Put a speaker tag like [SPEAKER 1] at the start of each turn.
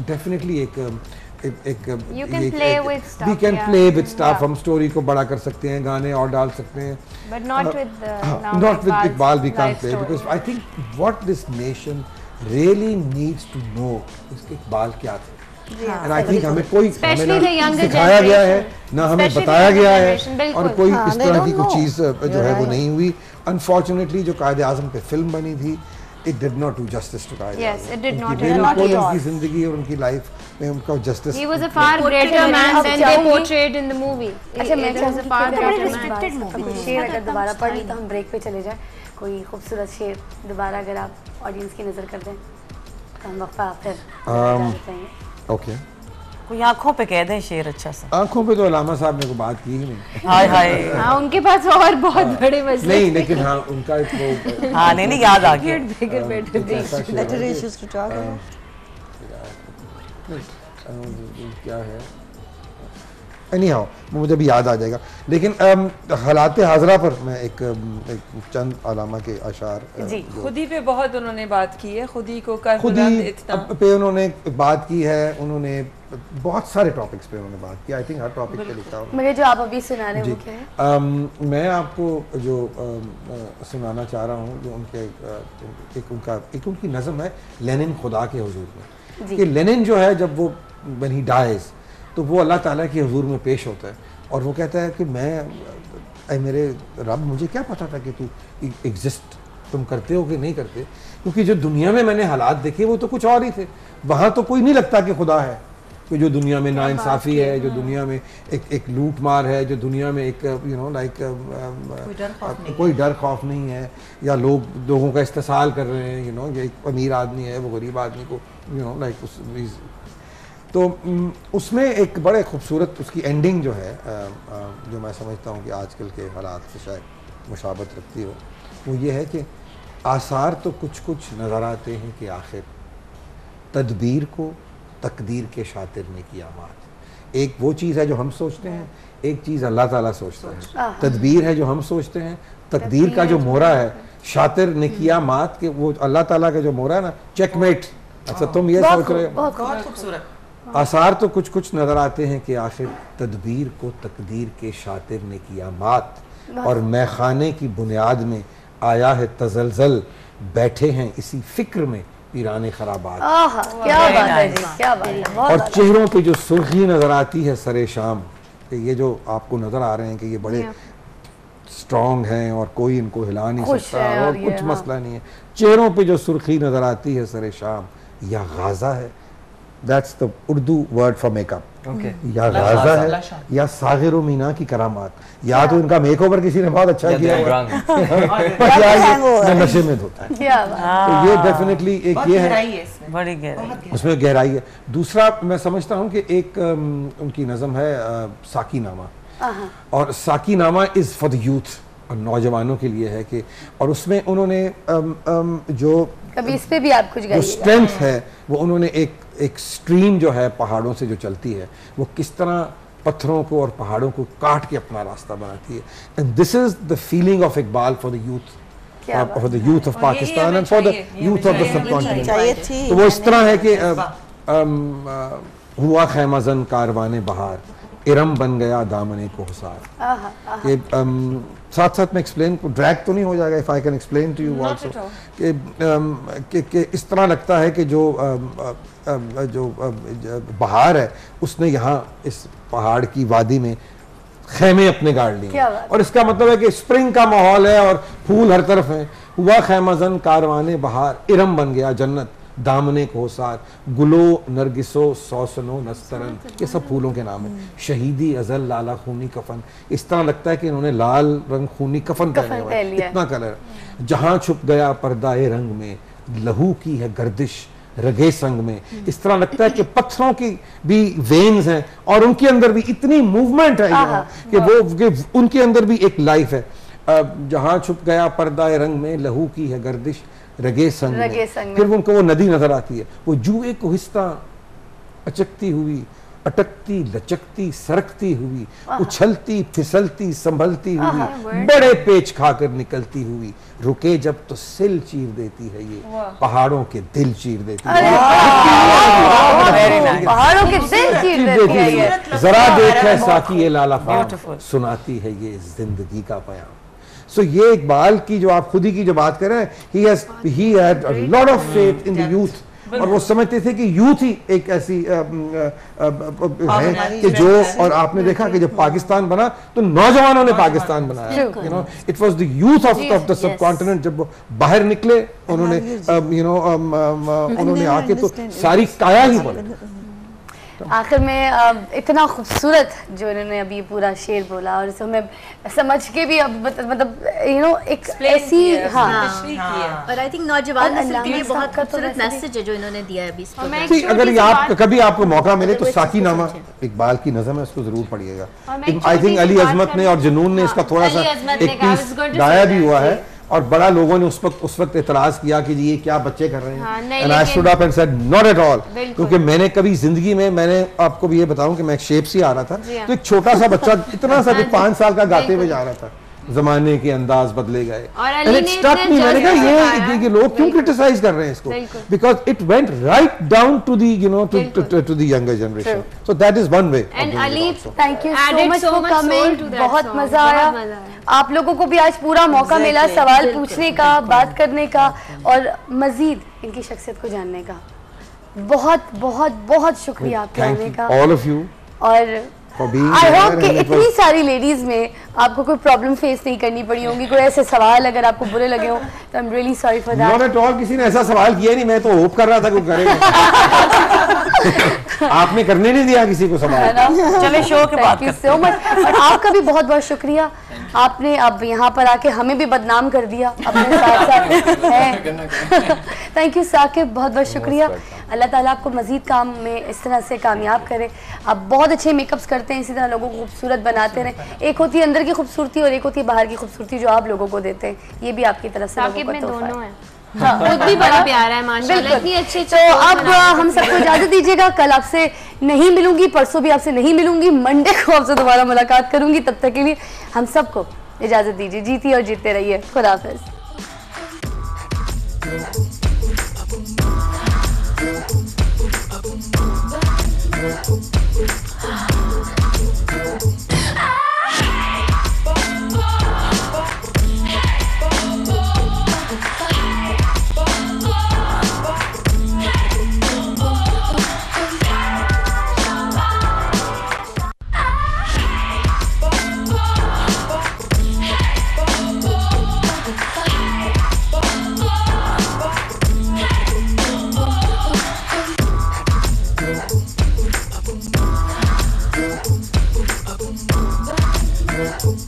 [SPEAKER 1] Definitely एक
[SPEAKER 2] You can play with stuff,
[SPEAKER 1] we can
[SPEAKER 2] yeah.
[SPEAKER 1] play with stuff, हम story को बड़ा कर सकते हैं, गाने और डाल सकते हैं,
[SPEAKER 2] but not with
[SPEAKER 1] not with Iqbal we can't play,
[SPEAKER 2] story.
[SPEAKER 1] because I think what this nation really needs to know is कि इकबाल क्या थे, and I think हमें कोई
[SPEAKER 2] Especially the younger
[SPEAKER 1] सिखाया गया है ना हमें
[SPEAKER 2] Especially
[SPEAKER 1] बताया
[SPEAKER 2] the
[SPEAKER 1] गया
[SPEAKER 2] younger
[SPEAKER 1] है,
[SPEAKER 2] generation,
[SPEAKER 1] और
[SPEAKER 2] बिल्कुल।
[SPEAKER 1] कोई
[SPEAKER 3] हाँ,
[SPEAKER 1] इस
[SPEAKER 3] they
[SPEAKER 1] तरह
[SPEAKER 3] don't
[SPEAKER 1] की कोई
[SPEAKER 3] know.
[SPEAKER 1] चीज़ जो है वो
[SPEAKER 3] right.
[SPEAKER 1] नहीं हुई। अनफॉर्चुनेटली जो कायदे आज़म पे फिल्म बनी थी, it did not do justice to कायदे
[SPEAKER 2] Yes,
[SPEAKER 1] Azam.
[SPEAKER 2] it did not
[SPEAKER 1] उनकी
[SPEAKER 2] at all.
[SPEAKER 1] बिल्कुल उनकी ज़िंदगी और उनकी लाइफ में उनका justice
[SPEAKER 2] He was a far greater man than they portrayed in the movie.
[SPEAKER 4] अच्छा मैं
[SPEAKER 2] He was a far greater man.
[SPEAKER 4] restricted movie कोई शेर अगर दोबारा पढ़ ली तो हम ब्रेक पे चले जाए, कोई खूबसूरत शेर दोबारा अगर आप ऑडियंस की नज़र कर दें तो हम वक्फा फिर जाएंगे।
[SPEAKER 1] ओके।
[SPEAKER 3] कोई आंखों पे कह दें शेर अच्छा सा।
[SPEAKER 1] आंखों पे तो अलामा साहब ने को बात की ही नहीं।
[SPEAKER 3] हाय हाय।
[SPEAKER 2] हाँ, उनके पास और बहुत बड़े मसले
[SPEAKER 1] नहीं, लेकिन हाँ उनका एक वो
[SPEAKER 3] हाँ नहीं याद आ गया।
[SPEAKER 1] better
[SPEAKER 3] issues to talk about.
[SPEAKER 1] क्या है, anyhow मुझे भी याद आ जाएगा, लेकिन हालात हाजरा पर मैं एक चंद अलामा के अशार
[SPEAKER 5] जी खुदी पे बहुत उन्होंने बात की है, खुदी को कर
[SPEAKER 1] खुदी
[SPEAKER 5] बुलंद इतना
[SPEAKER 1] पे उन्होंने बात की है, उन्होंने बहुत सारे टॉपिक्स पे उन्होंने बात की, आई थिंक हर टॉपिक पे लिखा हूँ।
[SPEAKER 4] मगर जो आप अभी सुना रहे हैं वो क्या है?
[SPEAKER 1] मैं आपको जो सुनाना चाह रहा हूँ, जो उनके एक उनकी नज़म है लेनिन खुदा के हुजूर में, कि लेनिन जो है जब वो व्हेन ही डाइज तो वो अल्लाह ताला के हुजूर में पेश होता है और वो कहता है कि मैं मेरे रब मुझे क्या पता था कि तू एग्जिस्ट तुम करते हो कि नहीं करते, क्योंकि जो दुनिया में मैंने हालात देखे वो तो कुछ और ही थे, वहाँ तो कोई नहीं लगता कि खुदा है, कि जो दुनिया में नाइंसाफ़ी है, जो दुनिया में एक लूट मार है, जो दुनिया में एक यू नो लाइक कोई डर खौफ नहीं है, या लोगों का इस्तेसाल कर रहे हैं, यू नो ये एक अमीर आदमी है वो गरीब आदमी को यू नो लाइक उस तो उसमें एक बड़े खूबसूरत उसकी एंडिंग जो है जो मैं समझता हूँ कि आजकल के हालात से शायद मुशाबत रखती हो, वो ये है कि आसार तो कुछ कुछ नज़र आते हैं कि आखिर तदबीर को तकदीर के शातिर ने किया मात। एक वो चीज़ है जो हम सोचते हैं, एक चीज़ अल्लाह ताला सोचता है। तदबीर है जो हम सोचते हैं, तकदीर का जो मोहरा है शातिर ने किया मात, के वो अल्लाह ताला का जो मोहरा है ना, चेकमेट। अच्छा तुम ये सोच रहे हो,
[SPEAKER 5] बहुत खूबसूरत।
[SPEAKER 1] आसार तो कुछ कुछ नज़र आते हैं कि आखिर तदबीर को तकदीर के शातिर ने किया मात, और मैखाने की बुनियाद में आया है तजलजल, बैठे हैं इसी फिक्र में पीराने खराबात।
[SPEAKER 4] क्या बात है जी, क्या बात है।
[SPEAKER 1] और चेहरों पे जो सुर्खी नज़र आती है सरे शाम, कि ये जो आपको नज़र आ रहे हैं कि ये बड़े स्ट्रॉन्ग हैं और कोई इनको हिला नहीं सकता और कुछ मसला नहीं है, चेहरों पे जो सुर्खी नज़र आती है सरे शाम, या गाज़ा है, that's the Urdu word for makeup, या गाज़ा है या सागिर व मीना की करामात, या तो इनका मेकओवर किसी ने बहुत अच्छा किया या ये नशे में धोता है। तो ये डेफिनेटली एक ये है,
[SPEAKER 3] बड़ी गहराई,
[SPEAKER 1] उसमें गहराई है। दूसरा मैं समझता हूँ कि एक उनकी नज़म है साकी नामा, और साकी नामा इज़ फॉर द यूथ, और नौजवानों के लिए है कि, और उसमें उन्होंने जो
[SPEAKER 4] कभी इस पे भी आप कुछ
[SPEAKER 1] जो स्ट्रेंथ है वो उन्होंने एक स्ट्रीम जो है पहाड़ों से जो चलती है वो किस तरह पत्थरों को और पहाड़ों को काट के अपना रास्ता बनाती है, and this is the feeling of Iqbal for the youth, for the youth of Pakistan and for the youth of the subcontinent. तो वो इस तरह है कि हुआ खैमाजन कारवाने बहार, इरम बन गया दामने को हुसार। कि साथ साथ में एक्सप्लेन, ड्रैग तो नहीं हो जाएगा if I can explain to you also, कि इस तरह लगता है कि जो बहार है उसने यहाँ इस पहाड़ की वादी में खैमे अपने गाड़ लिए, और इसका मतलब है कि स्प्रिंग का माहौल है और फूल हर तरफ हैं। हुआ खैमजन कारवाने बहार, इरम बन गया जन्नत दामने को सार, गुलो नरगिसो सौसनो नस्तरन, ये सब फूलों के नाम है। शहीदी अजल लाला खूनी कफन, इस तरह लगता है कि इन्होंने लाल रंग खूनी कफन पहने हुआ है, इतना कलर। जहाँ छुप गया पर्दाए रंग में, लहू की है गर्दिश रगे संग में, इस तरह लगता है कि पत्थरों की भी वेन्स हैं और उनके अंदर भी इतनी मूवमेंट है कि वो उनके अंदर भी एक लाइफ है। जहाँ छुप गया पर्दाए रंग में, लहू की है गर्दिश रगे संग में। फिर उनको वो नदी नजर आती है, वो जुए को हिस्सा अचकती हुई, अटकती लचकती सरकती हुई, उछलती फिसलती संभलती हुई, बड़े पेच खाकर निकलती हुई, रुके जब तो सिल चीर देती है ये, पहाड़ों के दिल चीर देती है। जरा देख है साकी ये लाला
[SPEAKER 3] Beautiful.
[SPEAKER 1] सुनाती है ये जिंदगी का बयान। सो ये इकबाल की जो आप खुद ही की जो बात कर रहे हैं, he had a lot of faith in the youth, और वो समझते थे कि यूथ ही एक ऐसी है कि जो, और आपने देखा कि जब पाकिस्तान बना तो नौजवानों ने पाकिस्तान बनाया, you know, it was the youth of the sub continent. जब वो बाहर निकले उन्होंने यू नो उन्होंने आके तो सारी काया ही बदली।
[SPEAKER 4] आखिर में इतना खूबसूरत जो इन्होंने अभी पूरा शेर बोला, और इसको मैं समझ के भी अब मतलब यू नो एक ऐसी
[SPEAKER 6] और आई थिंक नौजवान नस्ल के लिए बहुत खूबसूरत मैसेज है जो इन्होंने दिया है अभी।
[SPEAKER 1] अगर आप कभी आपको मौका मिले तो साकी नामा इकबाल की नज़म है, उसको जरूर पढ़िएगा। आई थिंक अली अजमत ने और जुनून ने इसका थोड़ा सा एक पीस गाया भी हुआ है, और बड़ा लोगों ने उस वक्त एतराज किया कि ये क्या बच्चे कर रहे हैं, and I stood up and said not at all, क्योंकि मैंने कभी जिंदगी में, मैंने आपको भी ये बताऊं कि मैं एक शेप से आ रहा था, तो एक छोटा सा बच्चा इतना सा 5 साल का गाते हुए जा रहा था, जमाने के अंदाज बदले गए, मैंने कहा ये लोग क्यों क्रिटिसाइज कर रहे हैं इसको, because it went right down to the you know to the younger generation, so that is one way.
[SPEAKER 4] And Ali, thank you so much for coming, बहुत मजा आया। आप लोगों को भी आज पूरा मौका मिला सवाल पूछने का, बात करने का, और मजीद इनकी शख्सियत को जानने का। बहुत बहुत बहुत शुक्रिया आपके आने का,
[SPEAKER 1] ऑल ऑफ यू,
[SPEAKER 4] और आई होप कि इतनी सारी लेडीज में आपको कोई प्रॉब्लम फेस नहीं करनी पड़ी होंगी, कोई ऐसे सवाल अगर आपको बुरे लगे हो तो I am really sorry for that.
[SPEAKER 1] Not at all, किसी ने ऐसा सवाल किया नहीं, मैं तो होप कर रहा था कोई करेगा। आपने करने नहीं दिया किसी को सवाल।
[SPEAKER 3] चले शो के बाद।
[SPEAKER 4] थैंक यू सो मच, और आपका भी बहुत बहुत शुक्रिया, आपने अब यहाँ पर आके हमें भी बदनाम कर दिया अपने साथ साथ। थैंक यू साकिब, बहुत बहुत शुक्रिया। अल्लाह ताला आपको मजीद काम में इस तरह से कामयाब करे। आप बहुत अच्छे मेकअप्स करते हैं, इसी तरह लोगों को खूबसूरत बनाते रहें। एक होती है अंदर की खूबसूरती और एक होती है बाहर की खूबसूरती जो आप लोगों को देते हैं, ये भी आपकी तरफ से लोगों को तोहफा है।
[SPEAKER 2] खुद भी बड़ा प्यारा है माशाल्लाह, इतनी अच्छी।
[SPEAKER 4] तो अब हम सबको इजाजत दीजिएगा, कल आपसे नहीं मिलूंगी, परसों भी आपसे नहीं मिलूंगी, मंडे को आपसे दोबारा मुलाकात करूंगी। तब तक के लिए हम सबको इजाजत दीजिए, जीती और जीते रहिए, खुदा हाफिज।
[SPEAKER 7] Cool.